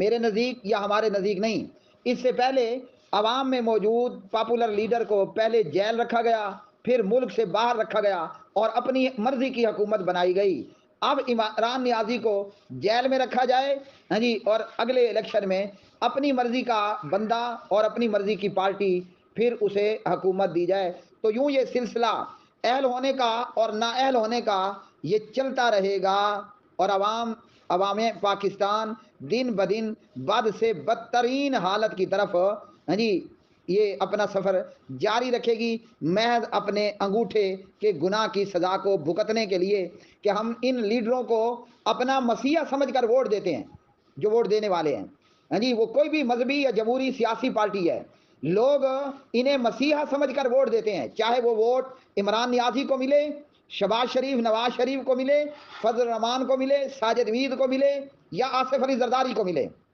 میرے نزدیک یا ہمارے نزدیک نہیں، اس سے پہلے عوام میں موجود پاپولر لیڈر کو پہلے جیل رکھا گیا، پھر ملک سے باہر رکھا گیا اور اپنی مرضی کی حکومت بنائی گئی۔ اب عمران نیازی کو جیل میں رکھا جائے، ہاں جی، اور اگلے الیکشن میں اپنی مرضی کا بندہ اور اپنی مرضی کی پارٹی پھر اسے حکومت دی جائے، تو یوں یہ سلسلہ اہل ہونے کا اور نااہل ہونے کا یہ چلتا رہے گا، اور عوام پاکستان دن بدن بد سے بدترین حالت کی طرف، ہاں جی، یہ اپنا سفر جاری رکھے گی، محض اپنے انگوٹھے کے گناہ کی سزا کو بھگتنے کے لیے کہ ہم ان لیڈروں کو اپنا مسیحا سمجھ کر ووٹ دیتے ہیں، جو ووٹ دینے والے ہیں، ہاں جی، وہ کوئی بھی مذہبی یا جمہوری سیاسی پارٹی ہے، لوگ انہیں مسیحا سمجھ کر ووٹ دیتے ہیں، چاہے وہ ووٹ عمران نیازی کو ملے، شہباز شریف نواز شریف کو ملے، فضل الرحمان کو ملے، ساجد مید کو ملے یا آصف علی زرداری کو ملے۔